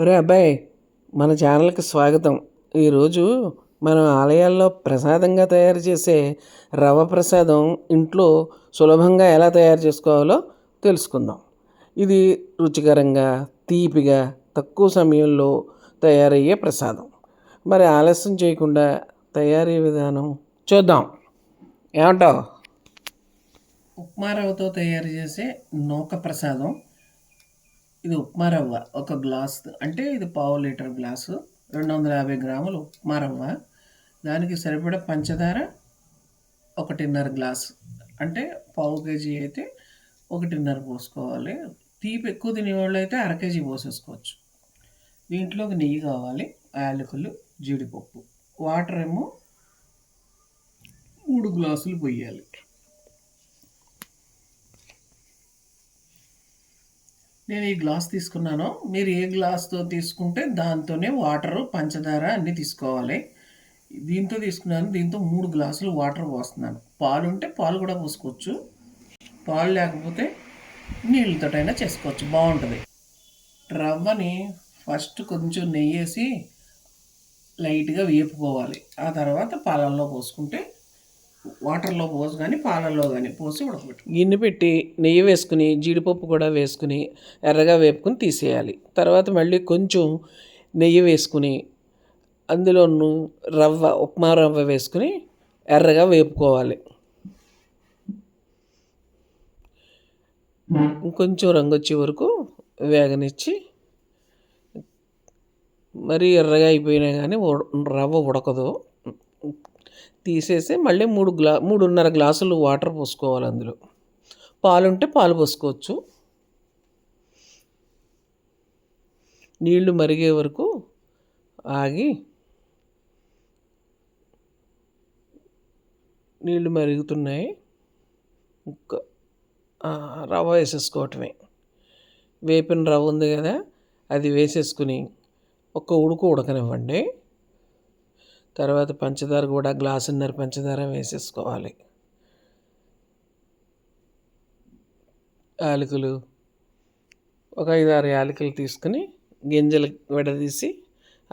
ఒరే అబ్బాయి, మన ఛానల్కి స్వాగతం. ఈరోజు మనం ఆలయాల్లో ప్రసాదంగా తయారు చేసే రవ్వ ప్రసాదం ఇంట్లో సులభంగా ఎలా తయారు చేసుకోవాలో తెలుసుకుందాం. ఇది రుచికరంగా, తీపిగా, తక్కువ సమయంలో తయారయ్యే ప్రసాదం. మరి ఆలస్యం చేయకుండా తయారీ విధానం చూద్దాం. ఏమంటావు? ఉప్మా రవ్వతో తయారు చేసే నూక ప్రసాదం. ఇది ఉప్మా రవ్వ ఒక గ్లాస్, అంటే ఇది పావు లీటర్ గ్లాసు, 250 గ్రాములు ఉప్మా రవ్వ. దానికి సరిపడా పంచదార 1.5 గ్లాసు, అంటే పావు కేజీ అయితే 1.5 పోసుకోవాలి. తీపి ఎక్కువ తినేవాళ్ళు అయితే అర కేజీ పోసేసుకోవచ్చు. దీంట్లోకి నెయ్యి కావాలి, యాలకులు, జీడిపప్పు, వాటర్ ఏమో 3 గ్లాసులు పోయాలి. నేను ఈ గ్లాస్ తీసుకున్నాను. మీరు ఏ గ్లాస్తో తీసుకుంటే దాంతోనే వాటరు, పంచదార అన్నీ తీసుకోవాలి. దీంతో తీసుకున్నాను. దీంతో 3 గ్లాసులు వాటర్ పోస్తున్నాను. పాలు ఉంటే పాలు కూడా పోసుకోవచ్చు, పాలు లేకపోతే నీళ్ళతోటైనా చేసుకోవచ్చు, బాగుంటుంది. రవ్వని ఫస్ట్ కొంచెం నెయ్యి వేసి లైట్గా వేపుకోవాలి. ఆ తర్వాత పాలల్లో పోసుకుంటే, వాటర్లో పోసి కానీ పాలల్లో కానీ పోసి ఉడకబెట్టు. గిన్నె పెట్టి నెయ్యి వేసుకుని, జీడిపప్పు కూడా వేసుకుని ఎర్రగా వేపుకుని తీసేయాలి. తర్వాత మళ్ళీ కొంచెం నెయ్యి వేసుకుని అందులోనూ ఉప్మా రవ్వ వేసుకుని ఎర్రగా వేపుకోవాలి. ఇంకొంచెం రంగు వచ్చే వరకు వేగనిచ్చి, మరీ ఎర్రగా అయిపోయినా కానీ రవ్వ ఉడకదు. తీసేసి మళ్ళీ 3.5 గ్లాసులు వాటర్ పోసుకోవాలి. అందులో పాలుంటే పాలు పోసుకోవచ్చు. నీళ్లు మరిగే వరకు ఆగి, నీళ్లు మరుగుతున్నాయి, రవ్వ వేసేసుకోవటమే. వేపిన రవ్వ ఉంది కదా, అది వేసేసుకుని ఒక ఉడకనివ్వండి. తర్వాత పంచదార కూడా గ్లాసున్నర పంచదార వేసేసుకోవాలి. యాలకులు ఒక 5-6 యాలకులు తీసుకుని గింజలు విడదీసి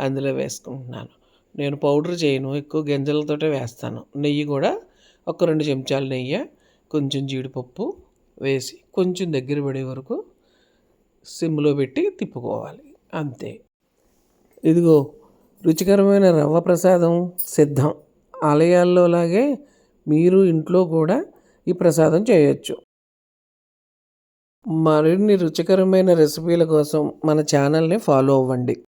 అందులో వేసుకుంటున్నాను. నేను పౌడర్ చేయను, ఎక్కువ గింజలతోటే వేస్తాను. నెయ్యి కూడా ఒక 2 చెంచాల నెయ్యి, కొంచెం జీడిపప్పు వేసి కొంచెం దగ్గర పడే వరకు సిమ్లో పెట్టి తిప్పుకోవాలి, అంతే. ఇదిగో రుచికరమైన రవ్వ ప్రసాదం సిద్ధం. ఆలయాల్లో లాగే మీరు ఇంట్లో కూడా ఈ ప్రసాదం చేయొచ్చు. మరిన్ని రుచికరమైన రెసిపీల కోసం మన ఛానల్ని ఫాలో అవ్వండి.